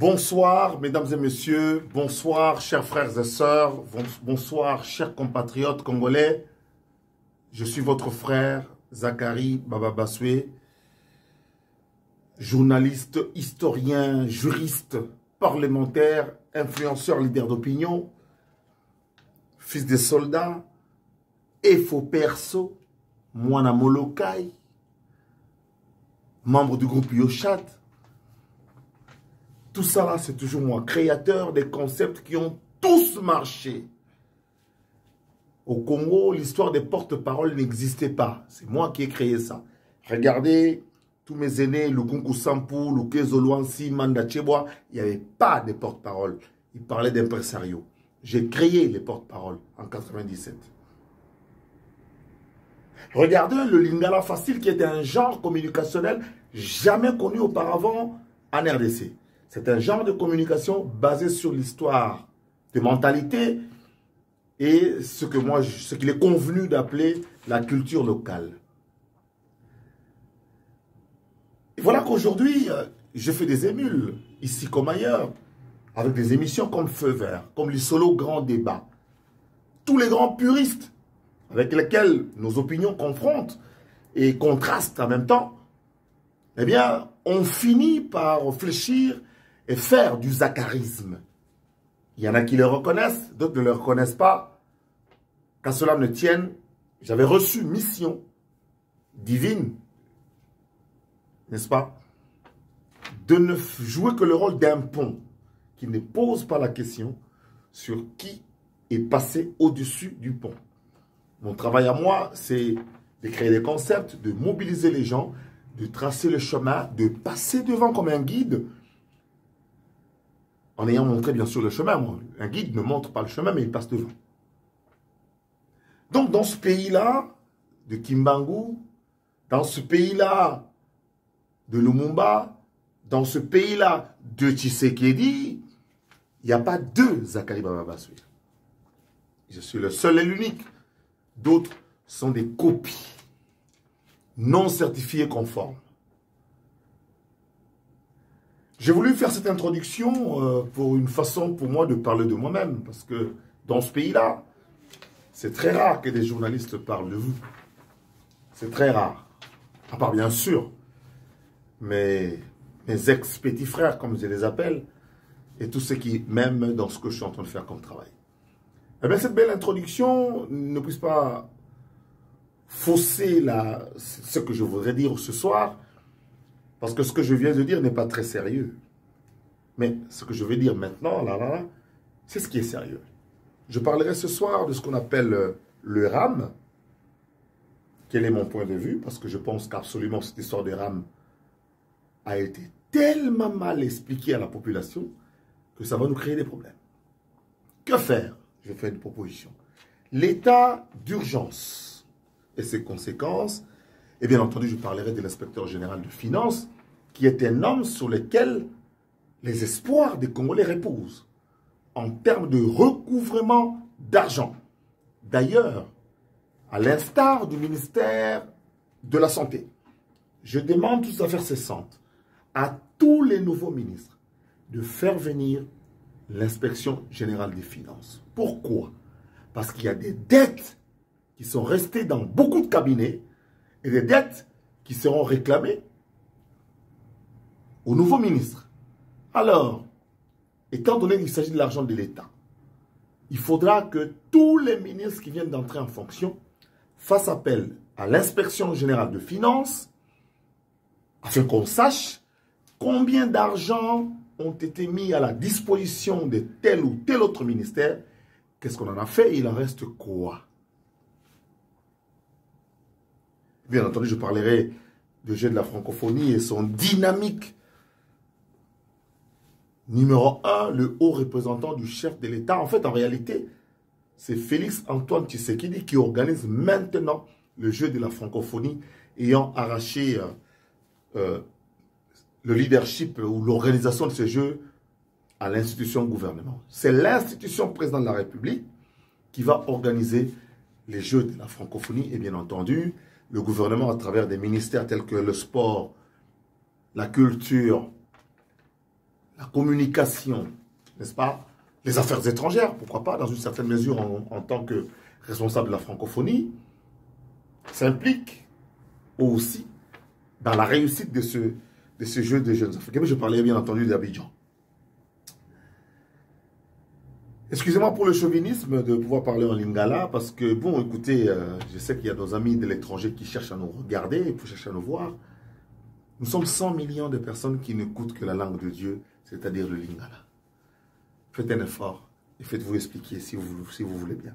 Bonsoir, mesdames et messieurs, bonsoir, chers frères et sœurs, bonsoir, chers compatriotes congolais. Je suis votre frère, Zachary Baba Bassoué, journaliste, historien, juriste, parlementaire, influenceur, leader d'opinion, fils des soldats, Efo Perso, Mwana Molokai, membre du groupe Yoshat. Tout ça là, c'est toujours moi, créateur des concepts qui ont tous marché. Au Congo, l'histoire des porte-paroles n'existait pas. C'est moi qui ai créé ça. Regardez, tous mes aînés, Lukunku Sampou, Lukezo Luansi, Manda Cheboa, il n'y avait pas de porte-paroles. Ils parlaient d'impresario. J'ai créé les porte-paroles en 97. Regardez le Lingala facile qui était un genre communicationnel jamais connu auparavant en RDC. C'est un genre de communication basé sur l'histoire de mentalité et ce qu'il est convenu d'appeler la culture locale. Et voilà qu'aujourd'hui, je fais des émules, ici comme ailleurs, avec des émissions comme Feu Vert, comme les solos Grands Débats. Tous les grands puristes avec lesquels nos opinions confrontent et contrastent en même temps, eh bien, on finit par réfléchir et faire du zacharisme. Il y en a qui le reconnaissent, d'autres ne le reconnaissent pas. Qu'à cela ne tienne, j'avais reçu mission divine, n'est-ce pas, de ne jouer que le rôle d'un pont qui ne pose pas la question sur qui est passé au-dessus du pont. Mon travail à moi, c'est de créer des concepts, de mobiliser les gens, de tracer le chemin, de passer devant comme un guide, en ayant montré bien sûr le chemin. Un guide ne montre pas le chemin, mais il passe devant. Donc dans ce pays-là, de Kimbangu, dans ce pays-là, de Lumumba, dans ce pays-là, de Tshisekedi, il n'y a pas deux Zachary Baba Bassoué. Je suis le seul et l'unique. D'autres sont des copies, non certifiées conformes. J'ai voulu faire cette introduction pour une façon pour moi de parler de moi-même. Parce que dans ce pays-là, c'est très rare que des journalistes parlent de vous. C'est très rare. À part bien sûr mes ex-petits frères, comme je les appelle, et tous ceux qui m'aiment dans ce que je suis en train de faire comme travail. Eh bien, cette belle introduction ne puisse pas fausser ce que je voudrais dire ce soir, parce que ce que je viens de dire n'est pas très sérieux. Mais ce que je vais dire maintenant, c'est ce qui est sérieux. Je parlerai ce soir de ce qu'on appelle le RAM. Quel est mon point de vue? Parce que je pense qu'absolument cette histoire de RAM a été tellement mal expliquée à la population que ça va nous créer des problèmes. Que faire? Je vais faire une proposition. L'état d'urgence et ses conséquences. Et bien entendu, je parlerai de l'inspecteur général de finances, qui est un homme sur lequel les espoirs des Congolais reposent en termes de recouvrement d'argent. D'ailleurs, à l'instar du ministère de la Santé, je demande toutes affaires cessantes à tous les nouveaux ministres de faire venir l'inspection générale des finances. Pourquoi? Parce qu'il y a des dettes qui sont restées dans beaucoup de cabinets et des dettes qui seront réclamées aux nouveaux ministres. Alors, étant donné qu'il s'agit de l'argent de l'État, il faudra que tous les ministres qui viennent d'entrer en fonction fassent appel à l'inspection générale de finances afin qu'on sache combien d'argent ont été mis à la disposition de tel ou tel autre ministère. Qu'est-ce qu'on en a fait? Il en reste quoi? Bien entendu, je parlerai du jeu de la francophonie et son dynamique. Numéro 1, le haut représentant du chef de l'État. En fait, en réalité, c'est Félix Antoine Tshisekedi qui organise maintenant le jeu de la francophonie, ayant arraché le leadership ou l'organisation de ce jeu à l'institution gouvernement. C'est l'institution président de la République qui va organiser les jeux de la francophonie et bien entendu, le gouvernement à travers des ministères tels que le sport, la culture, la communication, n'est-ce pas? Les affaires étrangères, pourquoi pas, dans une certaine mesure, en tant que responsable de la francophonie, s'implique aussi dans la réussite de ce jeu de jeunes Africains. Mais je parlais bien entendu d'Abidjan. Excusez-moi pour le chauvinisme de pouvoir parler en lingala, parce que, bon, écoutez, je sais qu'il y a nos amis de l'étranger qui cherchent à nous regarder, qui cherchent à nous voir. Nous sommes 100 millions de personnes qui n'écoutent que la langue de Dieu, c'est-à-dire le lingala. Faites un effort et faites-vous expliquer si vous voulez bien.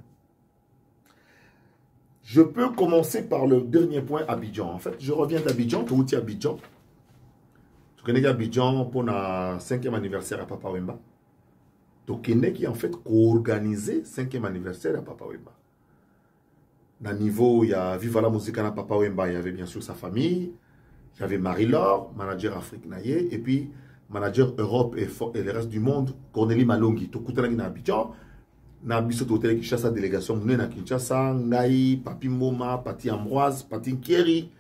Je peux commencer par le dernier point, Abidjan. En fait, je reviens d'Abidjan, tout est Abidjan. Tu connais Abidjan pour le 5e anniversaire à Papa Wemba. Donc, qui en fait co-organisé 5e anniversaire à Papa Wemba. Dans le niveau, il y a Viva la musique à Papa Wemba, il y avait bien sûr sa famille. Il y avait Marie-Laure, manager Afrique Naye, et puis manager Europe et le reste du monde, Cornélie Malongi. Tout le monde Abidjan. Na biso hôtel qui chasse sa délégation na Kinshasa, Ngai, Papi Moma, Pati Ambroise, Pati Nkieri,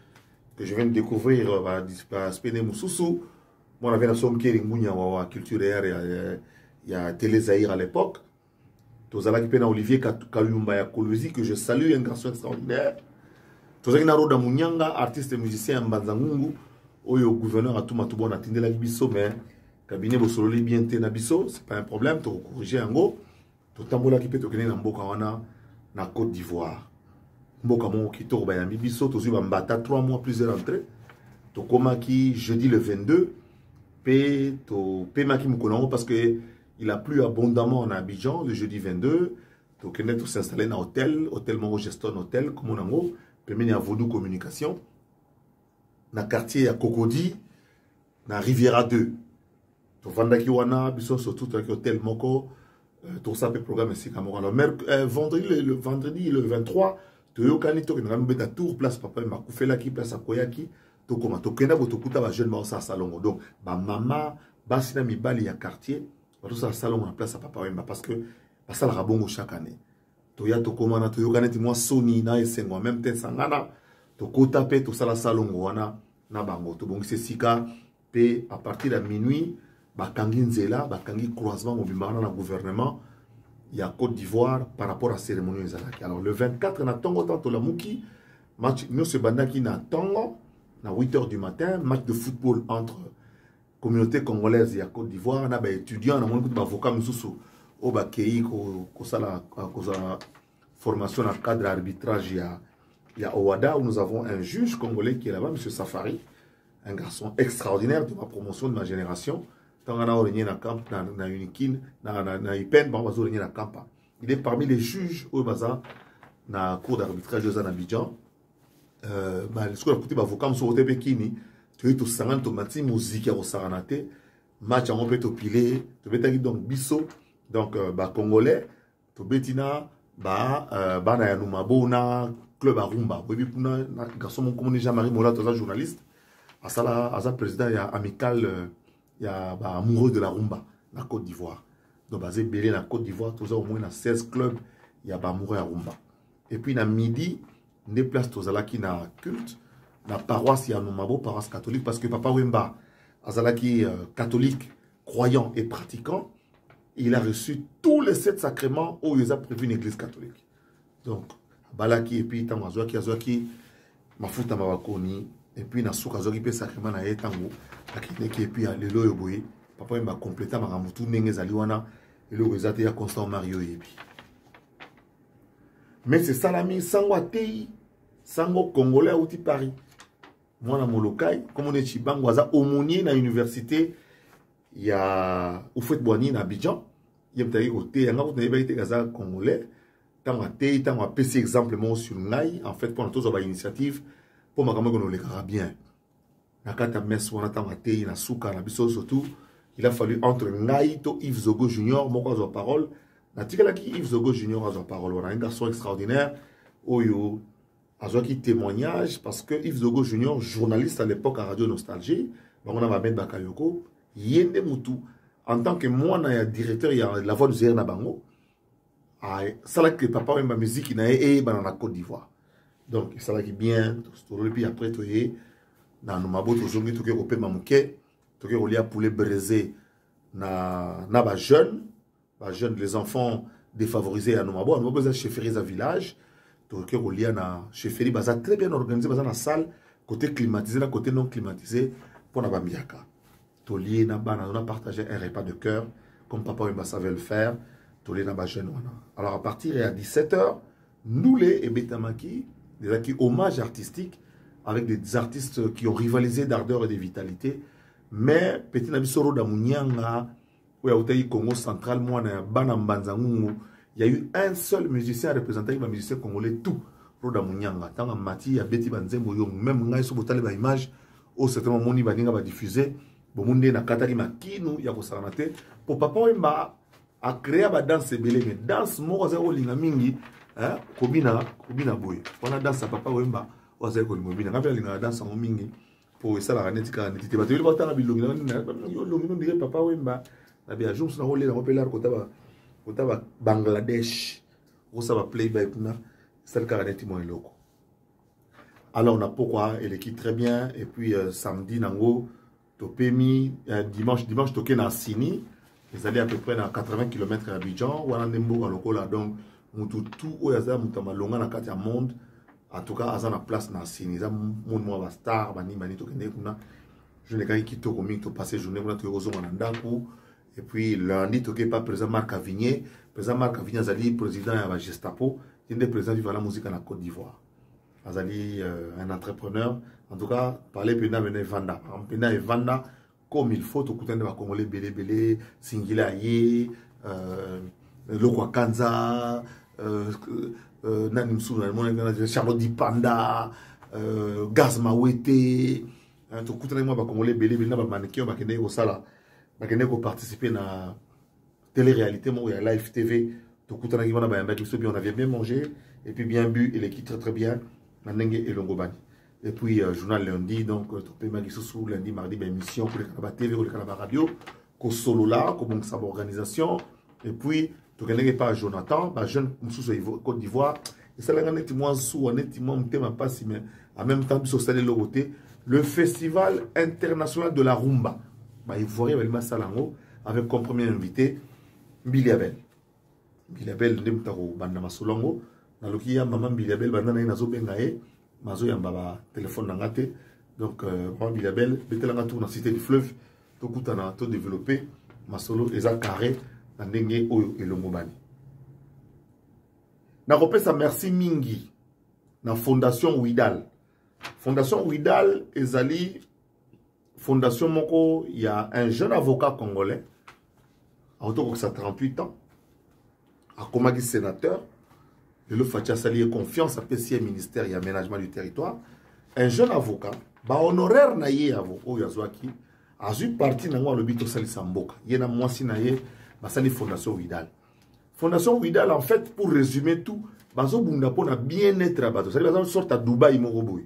que je viens de découvrir à Spene Moussoussou. Moi, on avait la somme Nkieri Mounia, culturelle, il y a Télé Zahir à l'époque. Tozala qui pena Olivier Kalumba ya Kolosi, que je salue, un garçon extraordinaire. Tozala qui na Roda Mounyanga, artiste et musicien Mbanzangungu, Oyo gouverneur à tout Matoubo, na Tindela Bisso, mais cabinet Bossololi bien na Bisso, c'est pas un problème, tu corriger en gros. Totambola qui peut te connaître dans Mboka wana na Côte d'Ivoire. Mboka mon qui tourne bayami biso to zuba mbata 3 mois plusieurs entrées. To koma qui jeudi le 22 pe to pema qui mukonango parce que il a plu abondamment en Abidjan le jeudi 22. To connaître s'installer dans hôtel Mongo Geston hôtel comme on ango pemeni à Vodou communication na quartier à Cocody na Riviera 2. To vanda ki wana biso surtout avec hôtel Moko. Tout ça peut programme ici Cameroun. Vendredi le 23, tu as eu un tour place papa Makoufela qui place à Koyaki. Tu as tu as jeune à salon. Donc, maman, basina mi bali ya quartier, tout ça salon en place à papa parce que ça la rabongo chaque année. Tu as tu commande tu as moi Sony na esengo même tête sangana. Tu as tapé tout ça la salon wana na bango. Tu bon c'est sika pe à partir de minuit. Bakangi Nzela, Bakangi croisement au dans le gouvernement, il y a Côte d'Ivoire par rapport à la cérémonie Nzalaki. Alors le 24, on a Tongo Tanto la Mouki, match, nous se bandaki na Tongo, à 8 h du matin, match de football entre communauté congolaise et la Côte d'Ivoire, on a des étudiants, on a des avocats, au Bakei, la formation dans le cadre d'arbitrage, il y a Owada, où nous avons un juge congolais qui est là-bas, M. Safari, un garçon extraordinaire de ma promotion, de ma génération. Il est parmi les juges au Baza, dans la cour d'arbitrage de Abidjan. Ce qu'on a écouté, avocat, sur le Bekini, tu es tout sangan, tu mati musique au Saranate, match en fait au pilé, tu es donc bisso, donc congolais, tu betina, na yanumabo, na club à rumba. Oui, garçon, mon communiste Jean-Marie Mola, tu es journaliste, à ça, président, il y a amical. Il y a amoureux de la rumba dans la Côte d'Ivoire. Donc, basé Bélé dans la Côte d'Ivoire, tout ça au moins dans 16 clubs, il y a amoureux de la rumba. Et puis, dans midi, on déplace tout ça qui na culte, dans la paroisse, il y a Noumabo, paroisse catholique, parce que Papa Wemba, Azalaki catholique, croyant et pratiquant, il a reçu tous les 7 sacrements où il a prévu une église catholique. Donc, Balaki et puis Tamazouaki, Azouaki, Mafuta Mawakoni, et puis na souka zoki pe sacrement na yetango akineki et puis lelo yoboye papa m'a complété ma ramutu ndenge zali wana lelo ezate ya Constant Mario yebi mais c'est salami sango atei sango congolais outi Paris moi na molokai comme on est chibango aza aumônier na université ya Oufouet Boigny na Abidjan yemtaki côté yanga ko na baité gaza congolais tant atei tant a PC exemple mon sur ngai en fait pendant tous ba initiative pour ma caméra qu'on le verra bien. Nakata mes wana tamate na suka na biso surtout il a fallu entre Ngai to Yves Zogo Junior moko zo parole na tikala ki Yves Zogo Junior a zo parole on a un garçon extraordinaire oyo a zo qui témoignage parce que Yves Zogo Junior journaliste à l'époque à Radio Nostalgie on a Ben Bakayoko yende mutu en tant que moi na directeur il y a la voix du Zér na bango a ça là que papa ma musique na e ba na Côte d'Ivoire. Donc, ça va bien, et puis après, tu es dans nos mabots, tu es au Pemamouké, tu es au poulet braisé, na jeunes, les enfants défavorisés à Nomabo, on a besoin de chefferie à village, donc on lia na chefferie baza très bien organisé, baza na salle côté climatisé, na côté non climatisé pour na bamiaka. Tolié na bana, on a partagé un repas de cœur comme papa Wemba savait le faire. Tolié na ba jeune wana. Alors à partir de 17h, Noulé et Betamaki, des acquis hommage artistique avec des artistes qui ont rivalisé d'ardeur et de vitalité. Mais petit Nabisoro Damunianga, où il y a Congo central, moi, il y a eu un seul musicien représentant les musiciens congolais, tout. Roda Munianga, tant Mati, il y a Betty Banzembo, même Ngai Sobotale, ma image, au certain moment, il va diffuser. Bon, monde na Katari Makinu, il y a Kosaramate. Pour papa, il a créé la danse belé, mais danse, moi, c'est au Lingamingi, Kobina Boy. On a danse à papa, Wemba, on a Kobina. Quand il y a danse en Mingi, pour ça, la ranette, quand il était battu, il va t'en avoir le papa, Wemba. Il y a un jour, on a un Bangladesh, on a un playback, c'est le cas de Timon et Loco. Alors, on a pourquoi elle équipe très bien, et puis samedi, Nango, Topemi, dimanche, Toké na Sini, ils allaient à peu près à 80 km à Abidjan, ou à Ndembo, à Lokola, donc, tout, où il y a Moutamalonga, dans le monde, en tout cas, à la place na Sini, il y a mon moi, star, Bani, Tokende, je n'ai qu'à quitter au milieu, passer journée, on a tout aux et puis lundi, Toké pas président Marc Avigné, président Marc Avigné, Azali, président de la Gestapo, il est président de la musique en la Côte d'Ivoire. Azali, un entrepreneur, en tout cas, parler Pena Mene Vanda. Pena et Vanda, comme il faut, tout le monde va Congolais, Belé, Singila Aye, Lokwa Kanza, Nanimsou, Charlotte Dipanda, Gaz Mawete, tout le monde va Congolais, Belé, va mannequin, va Kende au Sala, va Kende participer à la télé-réalité, il y a Live TV, tout le monde va on avait bien mangé, et puis bien bu, et l'équipe très très bien. Et Longobani. Et puis, journal lundi, donc, lundi, mardi, émission pour les Canaba TV, pour les Canaba Radio, pour Solo là, comme sa organisation. Et puis, tu connais pas Jonathan, jeune Côte d'Ivoire. Et ça, là, nettement sous, nettement, pas mais en même temps, le Festival international de la Rumba. Il faut y Salango, avec comme premier invité, Billy Abel. Billy Abel, Ndemtaro, Bandama Solongo. Nalokia maman Bilabel bandana ina zo bengae mazo yamba téléphone nangate donc maman Bilabel betelanga tour na cité du fleuve to kutana to développer masolo eza carré na ndenge oyo elongo bani na kopesa merci mingi na fondation Widal ezali fondation moko il y a un jeune avocat congolais a 38 ans a komaki sénateur. Le Fatia Sali confiance à PCA ministère et aménagement du territoire. Un jeune avocat, honoraire naïe avocat Yazwaki, a eu parti dans le bito Sali Samboka. Il y a moi si naïe, Sali Fondation Widal. Fondation Widal, en fait, pour résumer tout, Bazo Bundapon a bien-être à Bazo. C'est-à-dire, Bazo sort à Dubaï, Moroboui.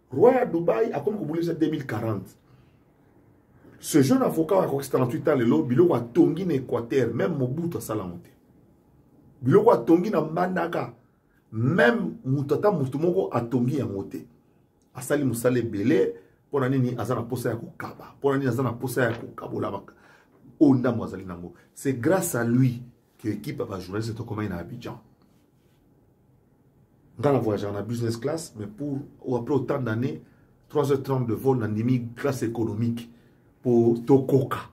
Roi à Dubaï a comme vous voulez 2040. Ce jeune avocat a 38 ans, le bilo a Tongi en Équateur, même Mobutu a Salamonte. Bilo a Tongi na Mandaka. Même Moutata Moutumoko a tongi ya moté. Asali Moussale Belé, pour l'année Azana Posa ya Kukaba. Pour l'année Azana Posa ya Kukabola. Onda Mwazali Nango. C'est grâce à lui que l'équipe va jouer cette commune à Abidjan. Dans la voyage en business class, mais après autant d'années, 3h30 de vol dans une classe économique pour Tokoka.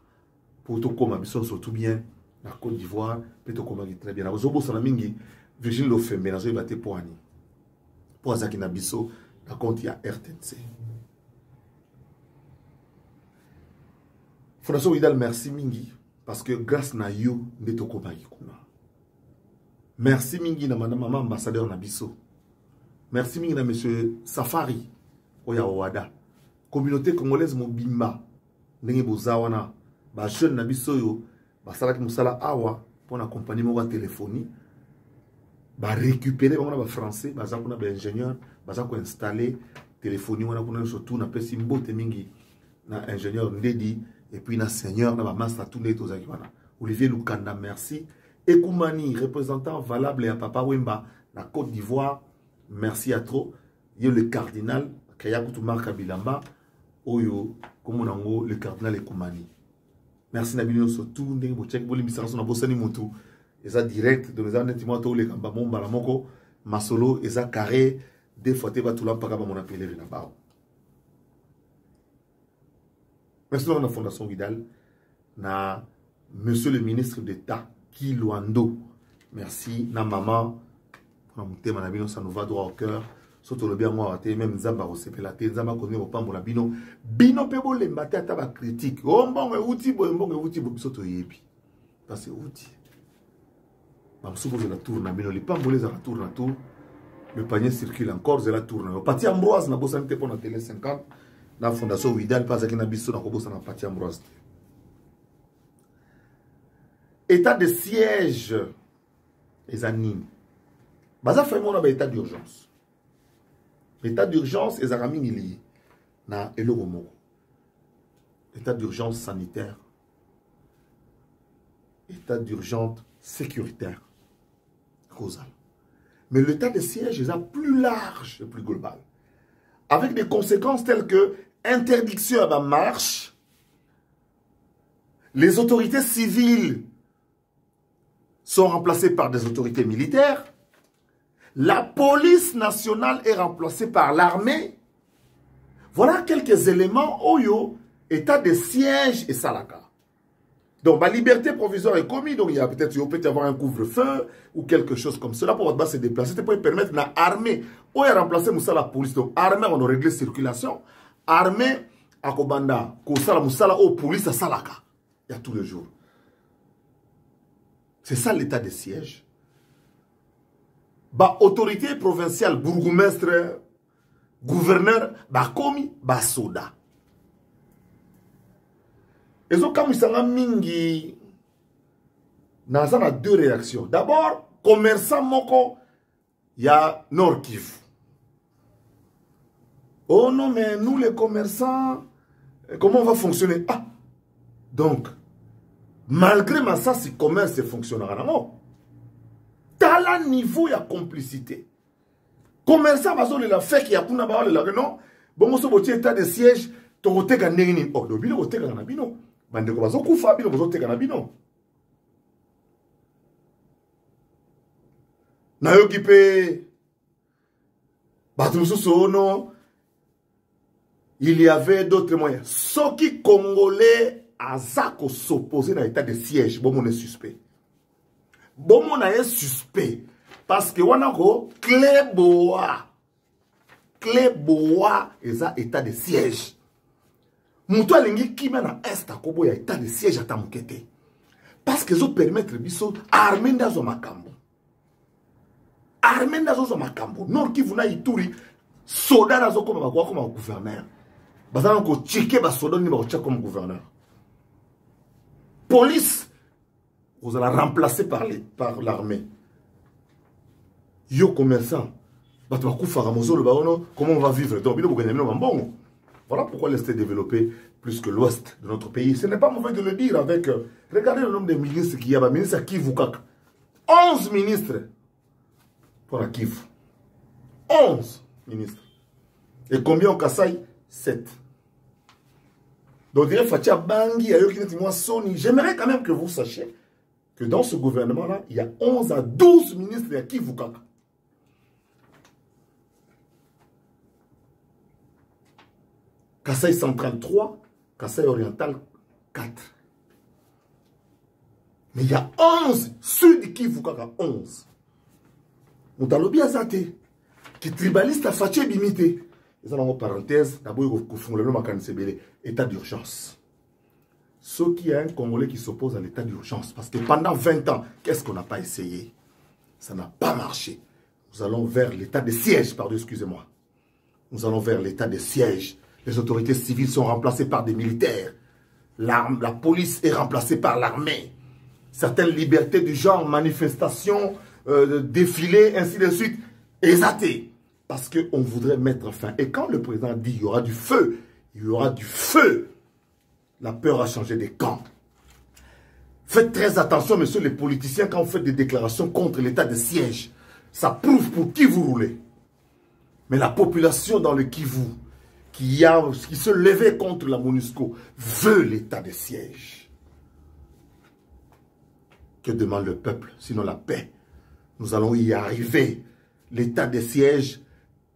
Pour Tokoma, Bisson surtout bien, la Côte d'Ivoire, puis Tokoma qui très bien. La Zobo Salamingi. Virgile Lofembe, nazo ibate poani. Pour Azaki Nabiso, la compte ya RTNC. Fondation Widal, merci Mingi, parce que grâce na you, ndetoko kuna. Merci Mingi na maman ambassadeur Nabiso. Merci Mingi na monsieur Safari, Oya Owada. Communauté congolaise Mobimba, Nenge Bozawana, ba jeune Nabiso yo, ba salaki musala awa, pour accompagner mon téléphonie. Ba récupérer les français, ba zakuna ba ingénieur, ba zakuna installer téléphonie wana kuna surtout na pesi mbote mingi na ingénieur ndedi et puis na seigneur na ba master tout net ozaki wana. Olivier Lukanda merci. Ekoumani représentant valable à Papa Wemba na Côte d'Ivoire, merci à trop. Il y a le cardinal Kayakutu Marka Bilamba oyo comme nango le cardinal Ekoumani. Merci Nabino surtout ndenge bo check boli misanso na bosani mutu eza direct donc eza netima to le kamba momba la moko masolo eza carré des fois te ba tula paka ba mon appelé na bao. Merci à la Fondation Vidal na monsieur le ministre d'État Kiluando. Merci na maman pour mon thème na bino ça nous va droit au cœur. Surtout le bien moi même Nzamba osepela te Nzamba connaît au pambo la bino pebo le mbate ata ba critique oh mbongo outi biso to yebi parce que outi ba msuko de la tour na bino le pambo les la tour le panier circule encore de la tour na Pati Ambroise na bossa nte pour na télé 50 na Fondation Vidal pas que na biso na ko bossa na Pati Ambroise. État de siège les animes baza fait mon état d'urgence. L'état d'urgence est lié na eloromo. État d'urgence sanitaire. État d'urgence sécuritaire. Causal. Mais l'état de siège est plus large et plus global. Avec des conséquences telles que interdiction à la marche, les autorités civiles sont remplacées par des autorités militaires. La police nationale est remplacée par l'armée. Voilà quelques éléments Oyo, état de siège et salaka. Donc, la liberté provisoire est commise. Donc, il y a peut-être y avoir un couvre-feu ou quelque chose comme cela pour se déplacer. C'est pour permettre à l'armée ou à remplacer la police. Donc, armée, on a réglé la circulation. Armée, à Kobanda, Kosala, Moussala, ou police à Salaka. Il y a tous les jours. C'est ça l'état de siège. Ba autorité provinciale, bourgmestre, gouverneur, ba komi, ba soda. Et donc, comme il y a mingi, na deux réactions. D'abord, commerçant moko, il y a Nord Kivu. Oh non, mais nous les commerçants, comment on va fonctionner? Ah, donc, malgré ma ça, si commerce fonctionnera, non. Dans le niveau, il y a complicité. Commerçant, il a fait qu'il y a pour non. Bon, on se état de siège, tu as été gagné. Oh, le bilo, tu as gagné. Bino. Bande ko bazo kufa bilo, tu as gagné. Bino. Na yo kipe. Non. Il y avait d'autres moyens. Ceux qui Congolais à Zako s'opposer dans l'état de siège, bon, on est suspect. Bon, on est suspect. Parce que on a Cléboa et ça état de siège. Moutou alingi qui mène à Est à Kobo ya état de siège à Tamukete. Parce que zo permettre biso armée ndazo makambo. Armée ndazo makambo. Nord Kivu na Ituri soda nazo comme gouverneur. Bazana ko tchike ba soda ni ba tchaka comme gouverneur. Police vous allez remplacer par l'armée. Yo commerçant, comment on va vivre? Donc, voilà pourquoi l'Est est développé plus que l'Ouest de notre pays. Ce n'est pas mauvais de le dire avec... regardez le nombre de ministres qu'il y a. Ministre à Kivu Kaka. 11 ministres pour la Kivu. 11 ministres. Et combien au Kassai? 7. Donc, je dirais, Fatia Bangi, j'aimerais quand même que vous sachiez que dans ce gouvernement-là, il y a 11 à 12 ministres à Kivu Kaka. Kassai central 3, Kassai oriental 4. Mais il y a 11 sud Kivu Kaka, 11. On a l'objet à Zate, qui tribaliste à Fatia Bimité. Ils ont une parenthèse, d'abord, ils font le nom à état d'urgence. Ceux qui a un Congolais qui s'oppose à l'état d'urgence. Parce que pendant 20 ans, qu'est-ce qu'on n'a pas essayé? Ça n'a pas marché. Nous allons vers l'état de siège, pardon, excusez-moi. Nous allons vers l'état de siège. Les autorités civiles sont remplacées par des militaires. La police est remplacée par l'armée. Certaines libertés du genre, manifestations, défilés, ainsi de suite, exatées. Parce qu'on voudrait mettre fin. Et quand le président dit qu'il y aura du feu, il y aura du feu. La peur a changé des camps. Faites très attention, messieurs les politiciens, quand vous faites des déclarations contre l'état de siège. Ça prouve pour qui vous roulez. Mais la population dans le Kivu, qui se levait contre la MONUSCO, veut l'état de siège. que demande le peuple, sinon la paix. Nous allons y arriver. L'état de siège,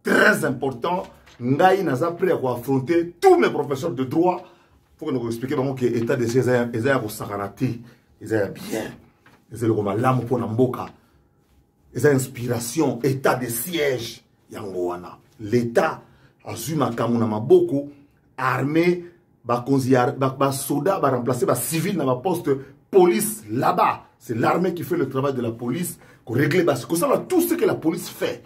très important. Ngaï n'a prêt à affronter tous mes professeurs de droit. Il faut que nous expliquions que l'état de siège est à Saranati. Ils sont bien. Ils sont comme l'âme pour Namboka. Ils ont inspiration. État de siège. Yangoana. L'état a su ma kamuna maboko. Armée, soda, va remplacer les civils dans ma poste police là-bas. C'est l'armée qui fait le travail de la police. Pour régler tout ce que la police fait.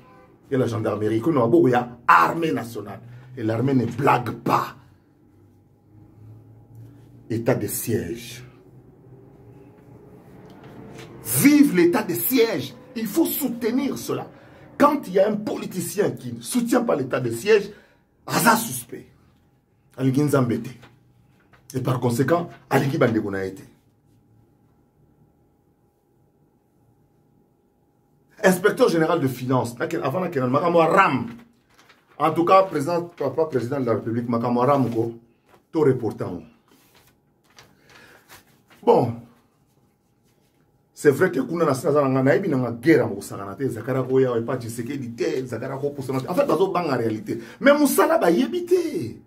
Il y a la gendarmerie. Il y a l'armée nationale. Et l'armée ne blague pas. État de siège. Vive l'état de siège. Il faut soutenir cela. Quand il y a un politicien qui ne soutient pas l'état de siège, Aza suspect. Aliki Nzambete. Et par conséquent, Aliki Bandegona été. Inspecteur général de finances, avant la Makamo Ram. En tout cas, pas président de la République, Makamo Ram, tout reportant. Bon, c'est vrai que kuna na naïbi na guerre mo sakanate zakara ko ya pas Tshisekedi te zakara ko pour en fait bazo bang en réalité mais musala ba yebité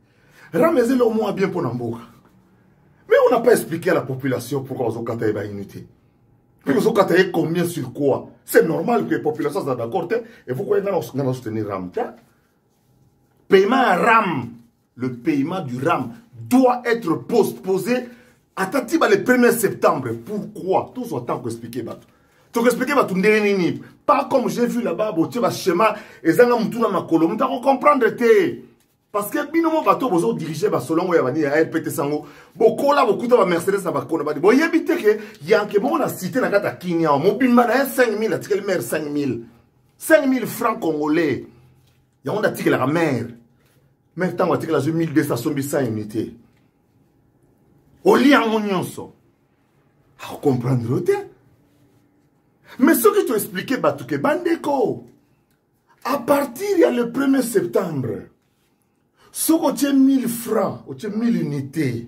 ramezé le moins bien pour Namboka. Mais on n'a pas expliqué à la population pourquoi on a une unité. Mais on a combien sur quoi? C'est normal que la population soit d'accord et pourquoi on a soutenir RAM. Paiement à RAM, le paiement du RAM doit être posé à Tatiba le 1er septembre. Pourquoi? Tout ce temps que expliquer. Tu expliquer pas comme j'ai vu là-bas, tu vas schéma et ça ma colonne, tu vas comprendre. Parce que binomo bateau bozo diriger ba selon ya bani ya RPT sango boko la beaucoup de Mercedes na ba kona ba bo yebite ke yanke mo na cité na kata kinya mo bimba na 5000 article mer 5000 francs congolais ya on article la mer même temps article la 1200 100 unité au lien nyonso à comprendre te mais ce que tu expliquais batuke bandeko à partir il y a le 1er septembre. Si tu as 1000 francs, tu as 1000 unités.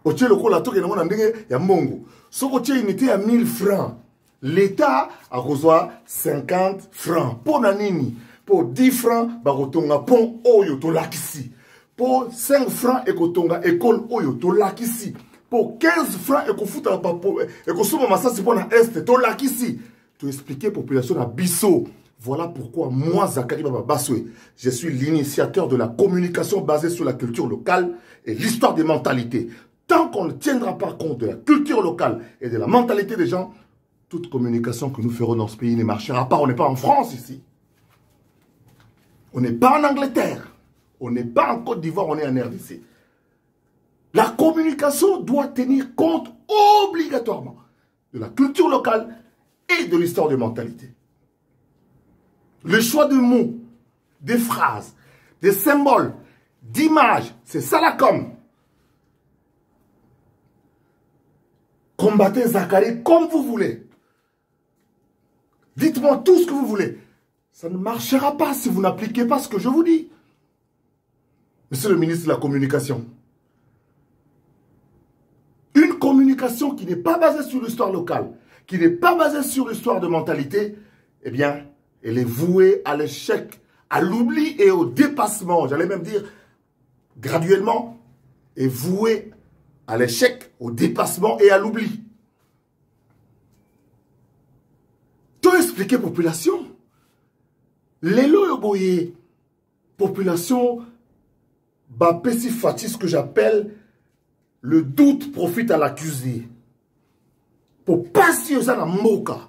Tu as le coup, si tu as une unité à 1000 francs, l'État a reçu 50 francs. Pour Nanini, pour 10 francs, barotonga pont oyo to lakisi. Pour 5 francs, ekotonga école oyo to lakisi. Pour 15 francs, ekofuta papo, ekosoma masasi pour na est to lakisi. Tu expliquer population à Bisso. Voilà pourquoi moi, Zakari Baba Baswe, je suis l'initiateur de la communication basée sur la culture locale et l'histoire des mentalités. Tant qu'on ne tiendra pas compte de la culture locale et de la mentalité des gens, toute communication que nous ferons dans ce pays ne marchera pas. On n'est pas en France ici. On n'est pas en Angleterre. On n'est pas en Côte d'Ivoire, on est en RDC. La communication doit tenir compte obligatoirement de la culture locale et de l'histoire des mentalités. Le choix de mots, des phrases, des symboles, d'images, c'est ça la com. Combattez Zakari comme vous voulez. Dites-moi tout ce que vous voulez. Ça ne marchera pas si vous n'appliquez pas ce que je vous dis. Monsieur le ministre de la Communication. Une communication qui n'est pas basée sur l'histoire locale, qui n'est pas basée sur l'histoire de mentalité, eh bien, elle est vouée à l'échec, à l'oubli et au dépassement. J'allais même dire, graduellement, est vouée à l'échec, au dépassement et à l'oubli. Tout expliquer population. L'élo yoboye, population, bapesi fati, ce que j'appelle le doute profite à l'accusé. Pour passer aux gens à moka.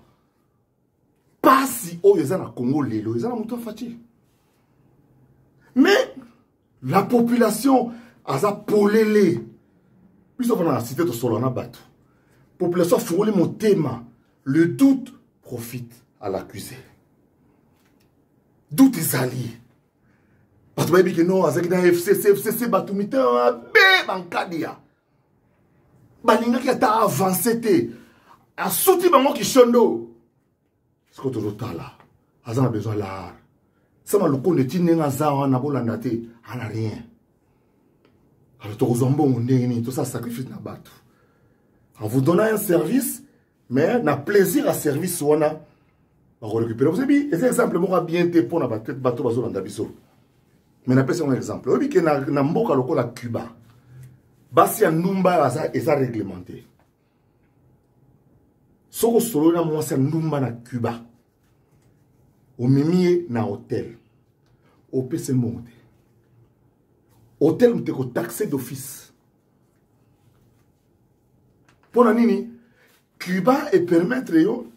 Pas si oh ils ont Congo lelo ils ont monté fati. Mais la population a za polele. Puis on va la cité de Solana Batou. Population fourré mon thème. Le doute profite à l'accusé. Doute est allié. Parce que non, avec la FCC Batou mité un bé bancadia. Baninga qui a avancé a souti bango qui chondo. Ce que tu as là, on a besoin de l'art. Ça m'a le coup de tiner un zawa na bolanda te, on n'a rien. Alors tu as besoin de tout ça sacrifice na batu. En vous donnant un service, mais na plaisir à service on a récupérer. Vous savez, c'est exemple moi bien te pour na peut-être bateau bazo dans dabiso. Mais na pèse un exemple. Obi que na mboka lokola Cuba. Basi ya numba et ça réglementé. Soko solo na moi c'est numba na Cuba. Au mimi na hôtel. Au PC monte. Hôtel m'te ko taxé d'office. Pour la nini, Cuba et permettre yo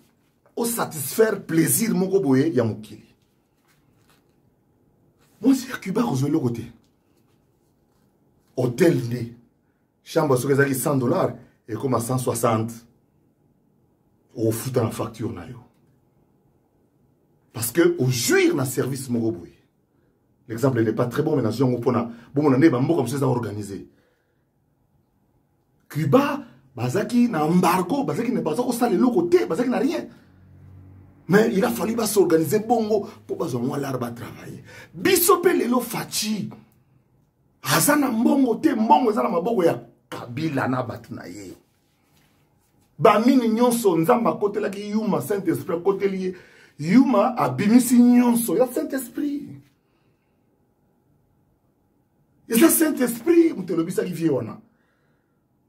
au satisfaire plaisir mon boye ya mokili. Moi c'est Cuba rejoint le côté. Hôtel né. Chambre sur les 100 $ et comme à 160 au fout dans la facture na yo. Parce que au jouir na service mon boye. L'exemple n'est pas très bon mais na jongo pona bon on est comme ça organisé. Cuba bazaki na embargo, bazaki ne pas ça le côté, bazaki n'a rien. Mais il a fallu s'organiser bongo pour bazoa l'arba travailler. Bisope lelo fachi. Hazana mbongo te mbongo ezana maboko ya kabila na batu na ye. Ba mini nyonso nzamba kote la ki yuma Saint-Esprit kote lié. Yuma abimisi nyonso ya Saint-Esprit. Et ça Saint-Esprit mutelobisa ki vie wana.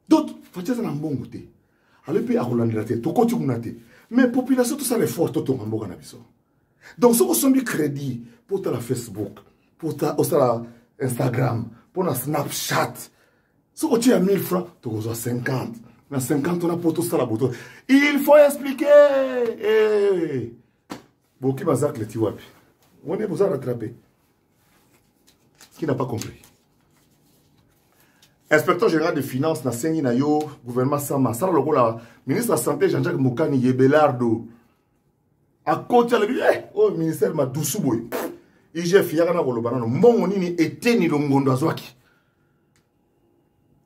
D'autres fachi ezana mbongo te. Ale pe akolandela te to koti kunate. Mais la population, tout ça, les forts, tout le monde. Donc, si vous avez crédit pour la Facebook, pour la Instagram, pour la Snapchat, si vous avez 1000 francs, vous avez 50. Dans 50, on a pour tout ça la bouton. Il faut expliquer. Bon, qui m'a dit que les tiwapi? On est besoin de rattraper. Qui n'a pas compris? Inspecteur général des finances, na sengi na yo, gouvernement Sama, ça le la ministre de la santé Jean-Jacques Moukani Yebelardo. À côté le oh ministère ma dousuboy. IGF yaka ko lobana no mbongo nini eteni longondo azwaki.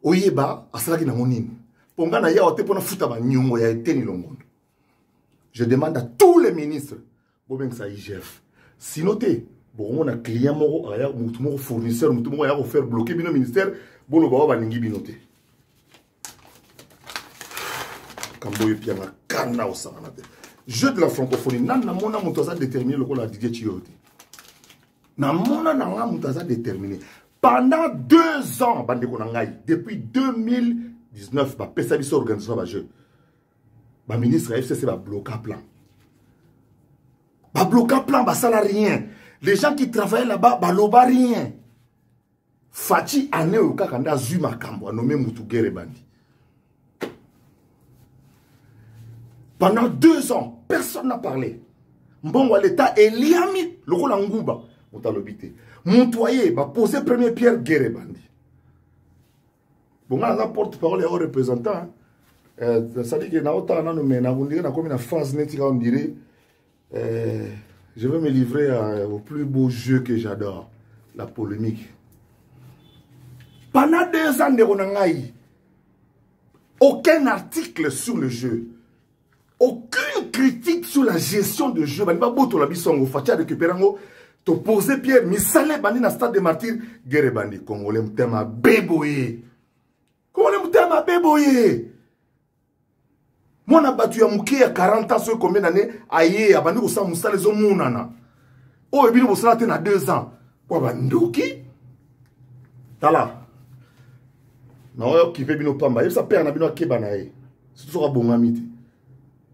Oyeba asalaki na monini. Ponga na ya ote pona futa ba nyongo ya eteni longondo. Je demande à tous les ministres boben ça IGF. Sinoté bon on a client moko aya mutu moko fournisseur mutu moko ya ko faire bloquer bino ministère. Bolo bawa baningi binote. Kamboyo pianga kana osanganate. Jeu de la francophonie. Nan mona mutoza déterminé le la Didier Chiote. Nan mona nanga mutoza déterminé. Pendant 2 ans, bande konangai, depuis 2019, ba pesa biso organisation ba jeu. Ba ministre FCC ba bloquer plan. Ba bloquer plan ba sala rien. Les gens qui travaillent là-bas ba loba rien. Fachi ane au kakanda Zuma Kambo a nommé Moutouguere Bandi. Pendant 2 ans, personne n'a parlé. Mbongo l'État est liami, le rôle en Gouba, on t'a l'obité. Montoyer va poser première pierre Guerre Bandi. Bon, on a porte-parole et un représentant. Ça dit que na autant on a comme une phase nette, on dirait. Je vais me livrer au plus beau jeu que j'adore, la polémique. Pendant 2 ans de aucun article sur le jeu, aucune critique sur la gestion de jeu. Bani ba boto la bisongo fatia récupérango to poser pierre misale bani na stade de martyr guerre bandi congolais mtema beboye. Congolais mtema beboye. Mona batu ya muke ya 40 ans so combien d'années aye abandi ko sa musale zo munana. O ebili bo sala te na 2 ans. Kwa bandoki tala. Na oyo kipe bino pamba yesa père na bino akeba na ye surtout ka bonga miti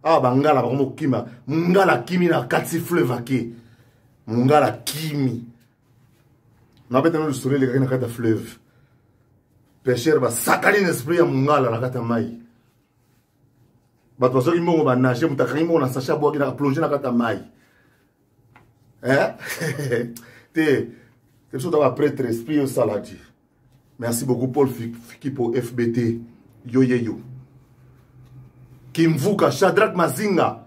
ah bangala ba mo kima mungala kimi na kati fleuve ake mungala kimi na beta no le soleil le na kata fleuve pêcheur ba sakali l'esprit ya mungala na kata mai ba to so kimongo ba nager mutakani mo na sacha boaki na plonger na kata mai te so da prêtre esprit au saladi. Merci beaucoup Paul Fikipo FBT Yo. Kimvuka, Shadrach Mazinga.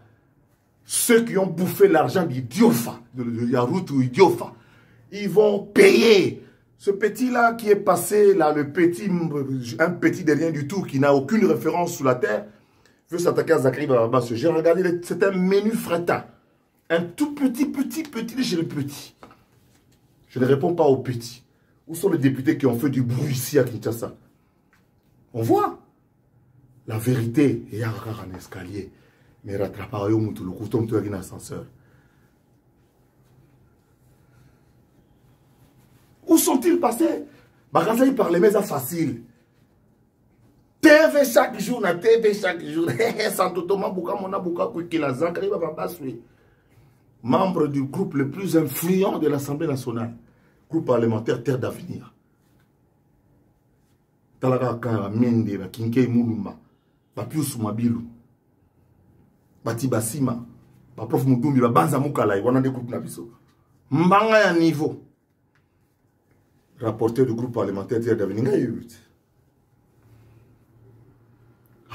Ceux qui ont bouffé l'argent d'Idiofa, de Yarout ou Idiofa, ils vont payer. Ce petit-là qui est passé, là, un petit de rien du tout, qui n'a aucune référence sur la terre, veut s'attaquer à Zachary Baba. J'ai regardé, c'est un menu fretin. Un tout petit, j'ai le petit. Je ne réponds pas au petit. Où sont les députés qui ont fait du bruit ici à Kinshasa? On voit. La vérité, il y a un escalier. Mais rattrape au moutou, le couteau, tu as un ascenseur. Où sont-ils passés? Bagaza, il parlait, mais ça facile. TV chaque jour, na TV chaque jour. Santotoma Bouka, Mona Bouka, Kouikila, Zankari, Babasui. Membre du groupe le plus influent de l'Assemblée nationale. Groupe parlementaire Terre d'Avenir. Talaka Mende, Kinke Moulumba, Bapius Mabilou, Bati Basima, Prof Moutoumbi, Banza Moukalai, on a des groupes Nabiso. Mbanga ya niveau. Rapporteur du groupe parlementaire Terre d'Avenir.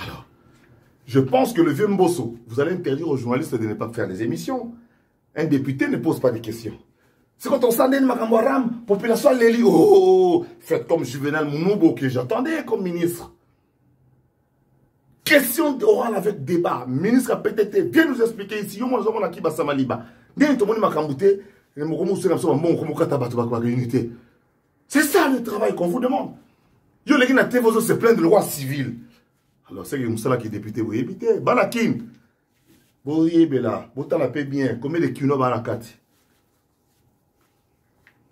Alors, je pense que le vieux Mbosso, vous allez interdire aux journalistes de ne pas faire des émissions. Un député ne pose pas de questions. C'est quand on s'en est Makamwaram, population Léli, oh, faites comme Juvenal Mounoubo que j'attendais comme ministre. Question orale avec débat. Ministre a peut-être viens nous expliquer ici. C'est ça le travail qu'on vous demande. Yo les gens se plaignent de loi civile. Alors c'est que Moussala qui est député, vous évitez. Banakin. Vous yébé là, vous la paix bien. Combien de quinoa banakati?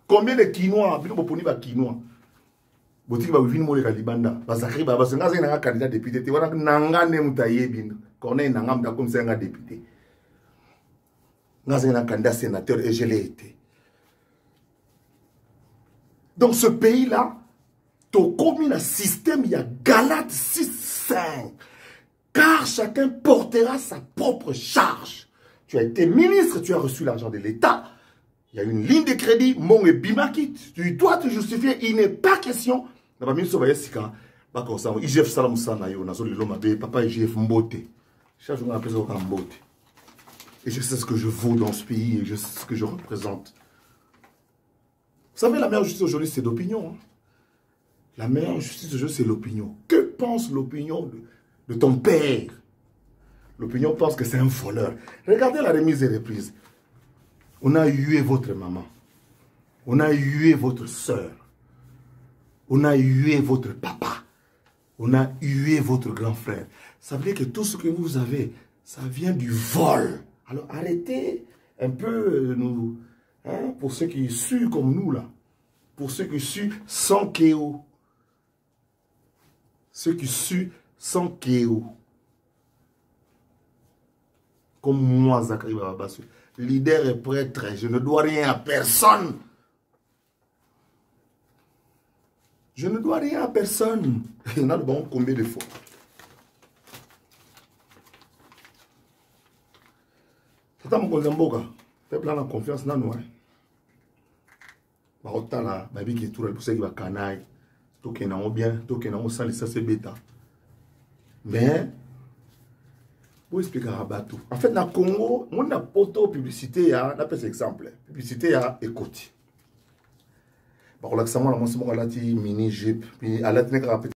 Combien de quinoa? Bino boponi ba quinoa. Botiki ba wivini mole kalibanda. Bazakri ba basenga zena candidat député. Te wana nanga ne mutaye bin. Corneille nanga mta comme ça un député. Nga zena candidat sénateur et je l'ai été. Dans ce pays-là, tu as commis un système, il y a Galates 6-5. Car chacun portera sa propre charge. Tu as été ministre, tu as reçu l'argent de l'État. Il y a une ligne de crédit, mon et bimakit. Tu dois te justifier, il n'est pas question. Papa IGF Salamoussana, papa IGF Mbote. Chaque jour, on appelle ça Mbote. Et je sais ce que je vaux dans ce pays et je sais ce que je représente. Vous savez, la meilleure justice aujourd'hui, c'est l'opinion. Hein? La meilleure justice aujourd'hui, c'est l'opinion. Que pense l'opinion de ton père? L'opinion pense que c'est un voleur. Regardez la remise et reprise. On a hué votre maman. On a hué votre soeur. On a hué votre papa. On a hué votre grand frère. Ça veut dire que tout ce que vous avez, ça vient du vol. Alors arrêtez un peu nous... Hein, pour ceux qui suent comme nous, là. Pour ceux qui suent sans kéo. Ceux qui suent sans kéo. Comme moi, Zachary Bababassou. Leader et prêtre, je ne dois rien à personne. Je ne dois rien à personne. Il y en a bon combien de fois. C'est à mon Kozamboka. Fais plein de confiance dans nous. Barotala, babi qui est tout le poussé qui va canaille. Tout qui est bien, tout qui est sali, ça c'est bêta. Mais, pour expliquer à Batou. En fait, dans le Congo, on a poto publicité, on a pas exemple. Publicité à écoute. Par l'examen, on a mini jeep, puis à la